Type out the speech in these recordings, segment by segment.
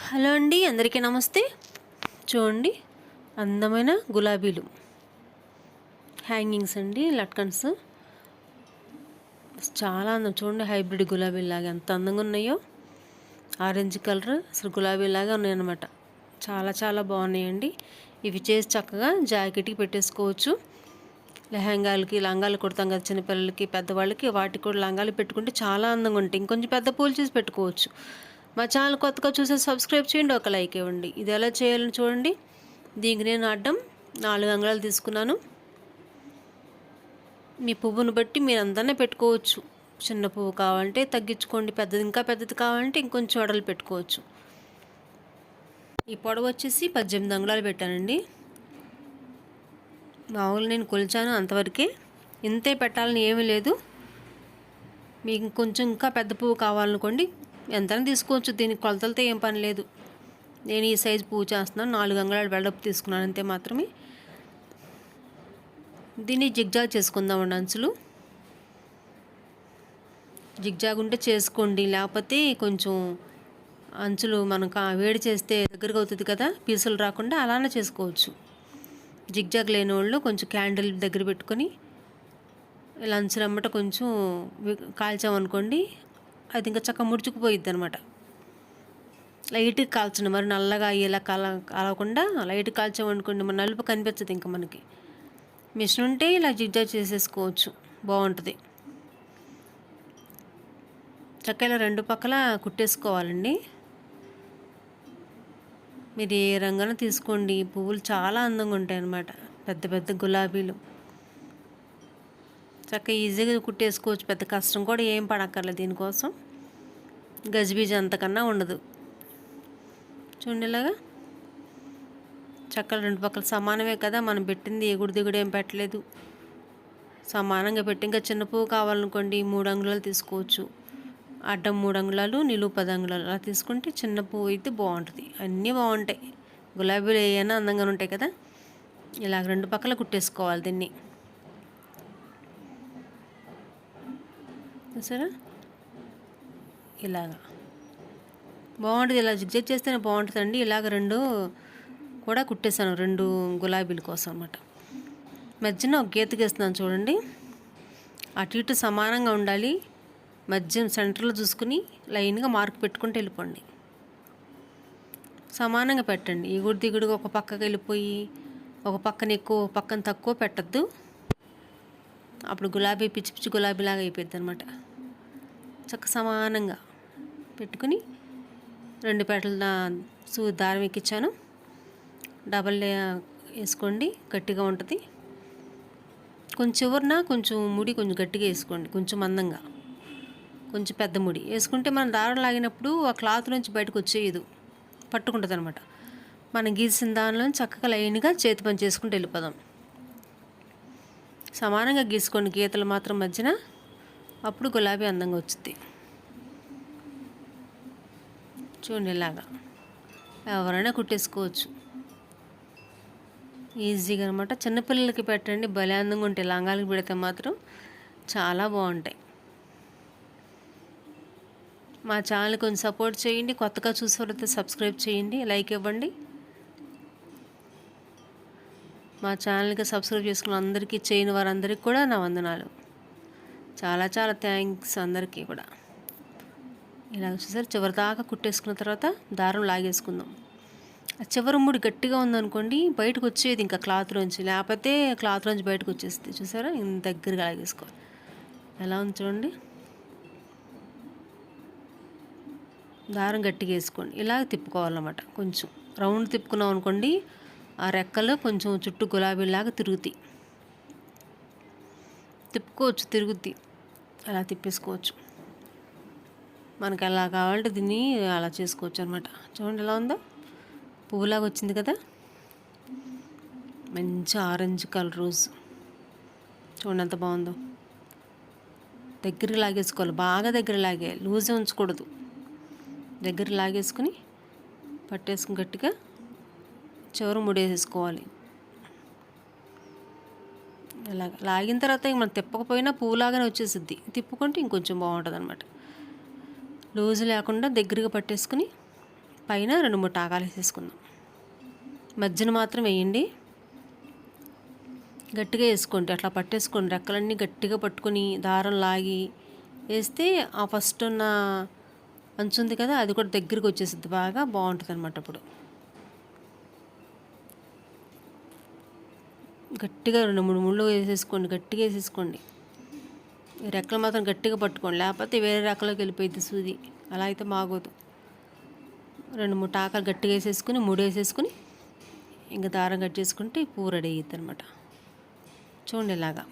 Hello అండి, అందరికీ నమస్తే. చూడండి, అందమైన గులాబీలు హ్యాంగింగ్స్ అండి, లట్కన్స్. చాలా అందం. చూడండి, హైబ్రిడ్ గులాబీలాగా ఎంత అందంగా ఉన్నాయో. ఆరెంజ్ కలర్ అసలు గులాబీలాగా ఉన్నాయన్నమాట. చాలా చాలా బాగున్నాయండి. ఇవి చేసి చక్కగా జాకెట్కి పెట్టేసుకోవచ్చు. లెహంగాలకి, లంగాలు కుడతాం కదా చిన్నపిల్లలకి, పెద్దవాళ్ళకి, వాటికి కూడా లంగాలు పెట్టుకుంటే చాలా అందంగా ఉంటాయి. ఇంకొంచెం పెద్ద పూలు చేసి పెట్టుకోవచ్చు. మా ఛానల్ కొత్తగా చూసి సబ్స్క్రైబ్ చేయండి, ఒక లైక్ ఇవ్వండి. ఇది ఎలా చేయాలని చూడండి. దీనికి నేను అడ్డం 4 అంగుళాలు తీసుకున్నాను. మీ పువ్వును బట్టి మీరు అంతానే పెట్టుకోవచ్చు. చిన్న పువ్వు కావాలంటే తగ్గించుకోండి, పెద్దది ఇంకా పెద్దది కావాలంటే ఇంకొంచెం వడలు పెట్టుకోవచ్చు. ఈ పొడవు వచ్చేసి 18 అంగుళాలు పెట్టానండి. మామూలు నేను కొలిచాను అంతవరకే. ఇంతే పెట్టాలని ఏమీ లేదు. మీకు కొంచెం ఇంకా పెద్ద పువ్వు కావాలనుకోండి, ఎంతైనా తీసుకోవచ్చు. దీనికి కొలతలతో ఏం పని లేదు. నేను ఈ సైజు పువ్వు చేస్తున్నాను, 4 అంగుళాలు వెడల్పు తీసుకున్నాను అంతే మాత్రమే. దీన్ని జిగ్జాగ్ చేసుకుందామండి. అంచులు జిగ్జాగ్ ఉంటే చేసుకోండి, లేకపోతే కొంచెం అంచులు మనకు వేడి చేస్తే దగ్గరగా అవుతుంది కదా, పీసులు రాకుండా అలానే చేసుకోవచ్చు. జిగ్జాగ్ లేని వాళ్ళు కొంచెం క్యాండిల్ దగ్గర పెట్టుకొని ఇలా అంచులమ్మట కొంచెం కాల్చామనుకోండి, అది ఇంకా చక్కగా ముడుచుకుపోయిద్ది అనమాట. లైట్గా కాల్చండి, మరి నల్లగా అయ్యేలా కాలకుండా లైట్గా కాల్చామనుకోండి, మన నలుపు కనిపించదు ఇంకా మనకి. మిషన్ ఉంటే ఇలా జిగ్జాగ్ చేసేసుకోవచ్చు, బాగుంటుంది. చక్కగా ఇలా 2 పక్కల కుట్టేసుకోవాలండి. మీరు ఏ రంగున తీసుకోండి, పువ్వులు చాలా అందంగా ఉంటాయి అన్నమాట. పెద్ద పెద్ద గులాబీలు చక్కగా ఈజీగా కుట్టేసుకోవచ్చు. పెద్ద కష్టం కూడా ఏం పడక్కర్లేదు. దీనికోసం గజిబిజి అంతకన్నా ఉండదు. చూడండి, ఇలాగా చక్కగా 2 పక్కల సమానమే కదా, మనం పెట్టింది ఎగుడు దిగుడు ఏం పెట్టలేదు, సమానంగా పెట్టి. ఇంకా చిన్న పువ్వు కావాలనుకోండి 3 అంగుళాలు తీసుకోవచ్చు. అడ్డం 3 అంగుళాలు, నిలువు 10 అంగుళాలు అలా తీసుకుంటే చిన్న పువ్వు అయితే బాగుంటుంది. అన్నీ బాగుంటాయి. గులాబీలు ఏమైనా అందంగా ఉంటాయి కదా. ఇలా 2 పక్కల కుట్టేసుకోవాలి దీన్ని. సరే, ఇలాగా బాగుంటుంది. ఇలా జిగ్జాగ్ చేస్తేనే బాగుంటుందండి. ఇలాగ 2 కూడా కుట్టేశాను, 2 గులాబీల కోసం అన్నమాట. మధ్యన ఒక గీత గీస్తున్నాను చూడండి. అటు ఇటు సమానంగా ఉండాలి. మధ్య సెంటర్లో చూసుకుని లైన్గా మార్క్ పెట్టుకుంటూ వెళ్ళిపోండి. సమానంగా పెట్టండి. ఎగుడు దిగుడుగా ఒక పక్కకి వెళ్ళిపోయి ఒక పక్కన ఎక్కువ ఒక పక్కన తక్కువ పెట్టద్దు. అప్పుడు గులాబీ పిచ్చి పిచ్చి గులాబీలాగా అయిపోద్ది అనమాట. చక్క సమానంగా పెట్టుకుని 2 పెట్టలు దారం ఎక్కించాను. డబల్ వేసుకోండి, గట్టిగా ఉంటుంది. కొంచెం చివరిన కొంచెం ముడి కొంచెం గట్టిగా వేసుకోండి, కొంచెం మందంగా, కొంచెం పెద్ద ముడి వేసుకుంటే మనం దారం లాగినప్పుడు ఆ క్లాత్ నుంచి బయటకు వచ్చేయదు, పట్టుకుంటుంది అనమాట. మనం గీసిన దానిలో చక్కగా లైన్గా చేతి పని చేసుకుంటూ వెళ్ళిపోదాం. సమానంగా గీసుకోండి గీతలు మాత్రం మధ్యన, అప్పుడు గులాబీ అందంగా వచ్చింది. చూడండి, ఇలాగా ఎవరైనా కుట్టేసుకోవచ్చు ఈజీగా అనమాట. చిన్నపిల్లలకి పెట్టండి, భలే అందంగా ఉంటాయి. లంగాలకి పెడితే మాత్రం చాలా బాగుంటాయి. మా ఛానల్ కొంచెం సపోర్ట్ చేయండి. కొత్తగా చూసేవారైతే సబ్స్క్రైబ్ చేయండి, లైక్ ఇవ్వండి. మా ఛానల్కి సబ్స్క్రైబ్ చేసుకున్న అందరికీ, చేయని వారందరికీ కూడా నా వందనాలు. చాలా చాలా థ్యాంక్స్ అందరికీ కూడా. ఇలా వచ్చేసరి చివరి దాకా కుట్టేసుకున్న తర్వాత దారం లాగేసుకుందాం. ఆ చివరి ముడి గట్టిగా ఉందనుకోండి, బయటకు వచ్చేది ఇంకా క్లాత్లోంచి, లేకపోతే క్లాత్లోంచి బయటకు వచ్చేస్తుంది. చూసారా, ఇంత దగ్గరగా లాగేసుకోవాలి. ఎలా ఉంది చూడండి. దారం గట్టిగా వేసుకోండి, ఇలా తిప్పుకోవాలన్నమాట. కొంచెం రౌండ్ తిప్పుకున్నాం అనుకోండి, ఆ రెక్కలు కొంచెం చుట్టూ గులాబీలాగా తిరుగుతాయి. తిప్పుకోవచ్చు, తిరుగుద్ది, అలా తిప్పేసుకోవచ్చు. మనకు ఎలా కావాలంటే దీన్ని అలా చేసుకోవచ్చు అనమాట. చూడండి ఎలా ఉందో, పువ్వులాగా వచ్చింది కదా. మంచి ఆరెంజ్ కలర్ రోజు చూడండి ఎంత బాగుందో. దగ్గర లాగేసుకోవాలి, బాగా దగ్గర లాగే, లూజే ఉంచకూడదు. దగ్గర లాగేసుకుని పట్టేసుకుని గట్టిగా చివరి ముడేసేసుకోవాలి. ఇలాగ లాగిన తర్వాత మనం తిప్పకపోయినా పువ్వులాగానే వచ్చేసిద్ది. తిప్పుకుంటే ఇంకొంచెం బాగుంటుంది అనమాట. లూజు లేకుండా దగ్గరగా పట్టేసుకుని పైన 2-3 టాకాలు వేసేసుకుందాం. మధ్యన మాత్రం వేయండి, గట్టిగా వేసుకోండి, అట్లా పట్టేసుకోండి. రెక్కలన్నీ గట్టిగా పట్టుకొని దారం లాగి వేస్తే ఆ ఫస్ట్ ఉన్న అంచు ఉంది కదా, అది కూడా దగ్గరికి వచ్చేసిద్ది, బాగా బాగుంటుంది అనమాట. అప్పుడు గట్టిగా 2-3 ముళ్ళు వేసేసుకోండి, గట్టిగా వేసేసుకోండి. రెక్కలు మాత్రం గట్టిగా పట్టుకోండి, లేకపోతే వేరే రెక్కలోకి వెళ్ళిపోయింది సూది, అలా అయితే బాగోదు. 2-3 టాకాలు గట్టిగా వేసేసుకుని 3 వేసేసుకుని ఇంకా దారం కట్ చేసుకుంటే పువ్వు రెడీ అయ్యిద్ది అనమాట. చూడండి ఇలాగా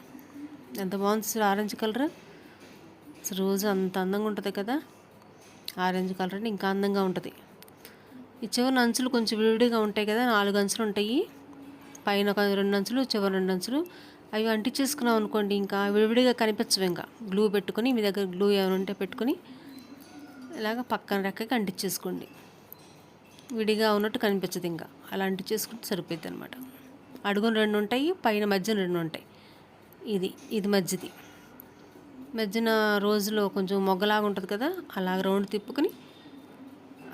ఎంత బాగుంది సార్, ఆరెంజ్ కలర్. అసలు రోజు అంత అందంగా ఉంటుంది కదా, ఆరెంజ్ కలర్ అంటే ఇంకా అందంగా ఉంటుంది. ఈ చివరి అంచులు కొంచెం విడివిడిగా ఉంటాయి కదా, 4 అంచులు ఉంటాయి, పైన ఒక 2 అంచులు, చివరి 2 అంచులు. అవి అంటించేసుకున్నాం అనుకోండి, ఇంకా విడివిడిగా కనిపించవు. ఇంకా గ్లూ పెట్టుకొని, మీ దగ్గర గ్లూ ఏమైనా ఉంటే పెట్టుకొని ఇలాగ పక్కన రెక్కకి అంటించేసుకోండి. విడిగా ఉన్నట్టు కనిపించదు, ఇంకా అలా అంటించేసుకుంటే సరిపోద్ది అనమాట. అడుగున 2 ఉంటాయి, పైన మధ్యన 2 ఉంటాయి. ఇది మధ్యన రోజులో కొంచెం మొగ్గలాగా ఉంటుంది కదా, అలాగ రౌండ్ తిప్పుకొని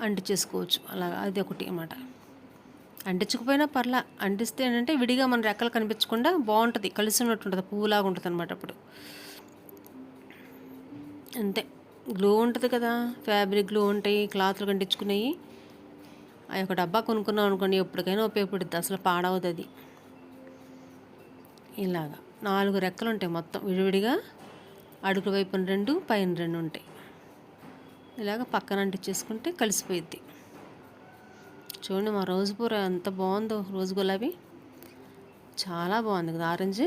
అంటించేసుకోవచ్చు. అలాగా అది ఒకటి అన్నమాట. అంటించకపోయినా పర్లా, అంటిస్తే ఏంటంటే విడిగా మన రెక్కలు కనిపించకుండా బాగుంటుంది, కలిసి ఉన్నట్టు ఉంటుంది, పువ్వులాగా ఉంటుంది అనమాట. అప్పుడు అంతే. గ్లూ ఉంటుంది కదా, ఫ్యాబ్రిక్ గ్లూ ఉంటాయి, క్లాత్లు కంటించుకునేవి. ఆ ఒక డబ్బా కొనుక్కున్నాం అనుకోండి, ఎప్పటికైనా ఉపయోగపడుద్ది, అసలు పాడవద్దు అది. ఇలాగా 4 రెక్కలు ఉంటాయి మొత్తం విడివిడిగా, అడుగు వైపున 2, పైన 2 ఉంటాయి. ఇలాగ పక్కన అంటించేసుకుంటే కలిసిపోయిద్ది. చూడండి మా రోజు పూర ఎంత బాగుందో, రోజు గులాబీ చాలా బాగుంది కదా, ఆరెంజ్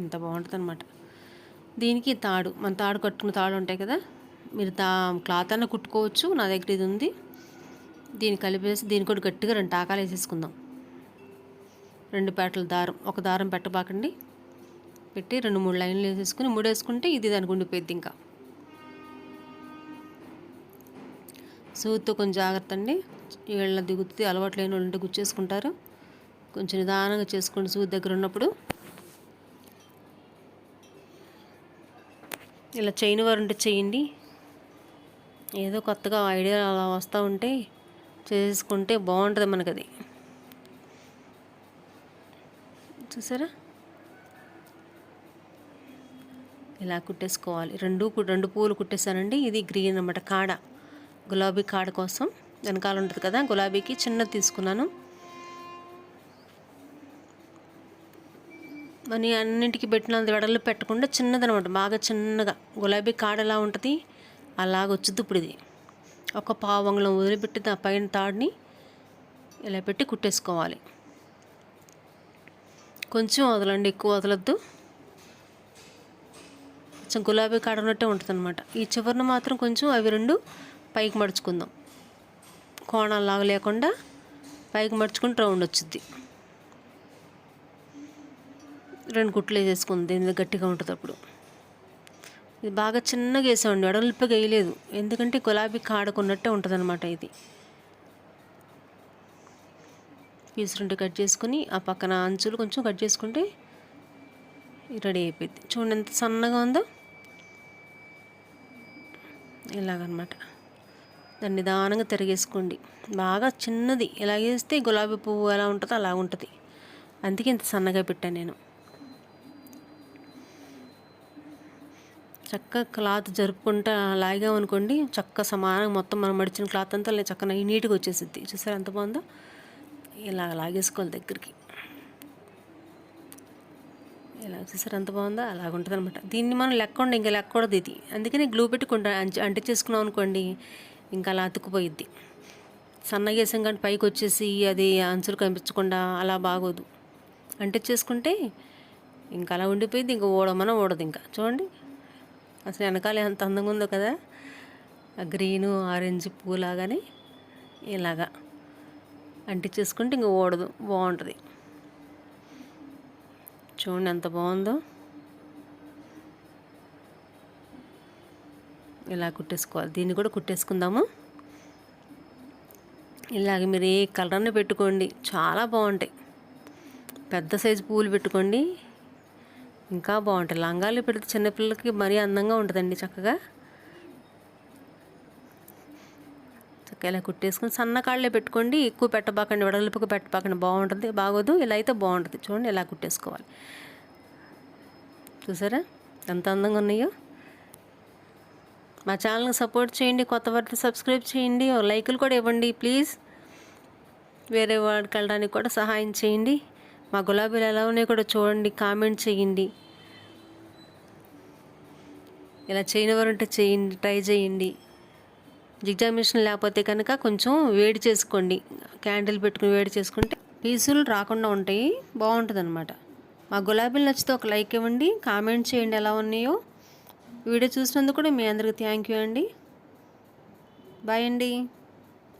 ఎంత బాగుంటుంది అనమాట. దీనికి తాడు, మన తాడు కట్టుకున్న తాడు ఉంటాయి కదా, మీరు క్లాత్ అన్న కుట్టుకోవచ్చు, నా దగ్గర ఇది ఉంది. దీన్ని కలిపేసి దీన్ని కూడా గట్టిగా 2 టాకాలు వేసేసుకుందాం. 2 పేటల దారం, ఒక దారం పెట్టబాకండి, పెట్టి 2-3 లైన్లు వేసేసుకుని 3 వేసుకుంటే ఇది దానికి ఉండిపోయింది. ఇంకా సూదితో కొంచెం జాగ్రత్త అండి, వీళ్ళ దిగుతుంది, అలవాటు లేని వాళ్ళు ఉంటే గుచ్చేసుకుంటారు. కొంచెం నిదానంగా చేసుకోండి సూది దగ్గర ఉన్నప్పుడు. ఇలా చైన్ వారు ఉంటే చేయండి, ఏదో కొత్తగా ఐడియా అలా వస్తూ ఉంటే చేసుకుంటే బాగుంటుంది మనకు. అది చూసారా, ఇలా కుట్టేసుకోవాలి. 2 పూలు కుట్టేసానండి. ఇది గ్రీన్ అన్నమాట, కాడ, గులాబీ కాడ కోసం వెనకాల ఉంటుంది కదా, గులాబీకి చిన్నది తీసుకున్నాను. మరి అన్నింటికి పెట్టినంత వెడలు పెట్టకుండా చిన్నదనమాట, బాగా చిన్నగా. గులాబీ కాడ ఎలా ఉంటుంది అలాగ వచ్చింది. ఇప్పుడు ఇది ఒక పావంగళం వదిలిపెట్టి ఆ పైన తాడుని ఇలా పెట్టి కుట్టేసుకోవాలి. కొంచెం వదలండి, ఎక్కువ వదలొద్దు. కొంచెం గులాబీ కాడ ఉన్నట్టే ఉంటుంది అనమాట. ఈ చివరిన మాత్రం కొంచెం అవి 2 పైకి మడుచుకుందాం, కోణాలాగా లేకుండా పైకి మడుచుకుంటూ రౌండ్ వచ్చింది. 2 కుట్లు వేసేసుకుంది, దీని మీద గట్టిగా ఉంటుంది. అప్పుడు ఇది బాగా చిన్నగా వేసామండి, వెడల్పుగా వేయలేదు, ఎందుకంటే గులాబీ కాడకున్నట్టే ఉంటుంది అనమాట. ఇది పీస్ 2 కట్ చేసుకుని ఆ పక్కన అంచులు కొంచెం కట్ చేసుకుంటే రెడీ అయిపోయింది. చూడండి ఎంత సన్నగా ఉందో, ఇలాగనమాట. దాన్ని నిదానంగా తిరిగేసుకోండి, బాగా చిన్నది. ఇలా వేస్తే గులాబీ పువ్వు ఎలా ఉంటుందో అలా ఉంటుంది, అందుకే ఇంత సన్నగా పెట్టాను నేను. చక్కగా క్లాత్ జరుపుకుంటా లాగామనుకోండి, చక్కగా సమానంగా మొత్తం మనం మడిచిన క్లాత్ అంతా చక్కగా నీట్గా వచ్చేసిద్ది. చూసారా ఎంత బాగుందో, ఇలా లాగేసుకోవాలి దగ్గరికి. ఇలా చూసారు ఎంత బాగుందో, అలాగ ఉంటుంది అనమాట. దీన్ని మనం లెక్కండి, ఇంకా లెక్కకూడదు ఇది, అందుకని గ్లూ పెట్టుకుంటా అంటించేసుకున్నాం అనుకోండి, ఇంకా అలా అతుక్కుపోయిద్ది. సన్నగా వేసాం కానీ పైకి వచ్చేసి అది అంచులు కనిపించకుండా అలా బాగోదు. అంటించేసుకుంటే ఇంకా అలా ఉండిపోయింది, ఇంకా ఊడమన ఊడదు. ఇంకా చూడండి అసలు వెనకాల ఎంత అందంగా ఉందో కదా, గ్రీను ఆరెంజ్ పూలాగానే ఇలాగా అంటించేసుకుంటే ఇంకా ఊడదు, బాగుంటుంది. చూడండి ఎంత బాగుందో, ఇలా కుట్టేసుకోవాలి. దీన్ని కూడా కుట్టేసుకుందాము. ఇలాగ మీరు ఏ కలర్ని పెట్టుకోండి, చాలా బాగుంటాయి. పెద్ద సైజు పూలు పెట్టుకోండి, ఇంకా బాగుంటాయి. లంగాలు పెడితే చిన్నపిల్లలకి మరీ అందంగా ఉంటుందండి. చక్కగా చక్కగా ఇలా కుట్టేసుకుని సన్న కాళ్ళే పెట్టుకోండి, ఎక్కువ పెట్టబాకండి, వెడల్పుగా పెట్టబాకండి, బాగుంటుంది బాగోదు. ఇలా అయితే బాగుంటుంది. చూడండి ఇలా కుట్టేసుకోవాలి. చూసారా ఎంత అందంగా ఉన్నాయో. మా ఛానల్ని సపోర్ట్ చేయండి, కొత్త వారితో సబ్స్క్రైబ్ చేయండి, లైకులు కూడా ఇవ్వండి ప్లీజ్. వేరే వాడికి వెళ్ళడానికి కూడా సహాయం చేయండి. మా గులాబీలు ఎలా ఉన్నాయో కూడా చూడండి, కామెంట్ చేయండి. ఇలా చేయనివారు ఉంటే చేయండి, ట్రై చేయండి. జిగ్జాగ్ మిషన్ లేకపోతే కనుక కొంచెం వేడి చేసుకోండి, క్యాండిల్ పెట్టుకుని వేడి చేసుకుంటే పీసులు రాకుండా ఉంటాయి, బాగుంటుంది అనమాట. మా గులాబీలు నచ్చితే ఒక లైక్ ఇవ్వండి, కామెంట్ చేయండి ఎలా ఉన్నాయో. వీడియో చూసినందుకు కూడా మీ అందరికీ థ్యాంక్ యూ అండి. బాయ్ అండి.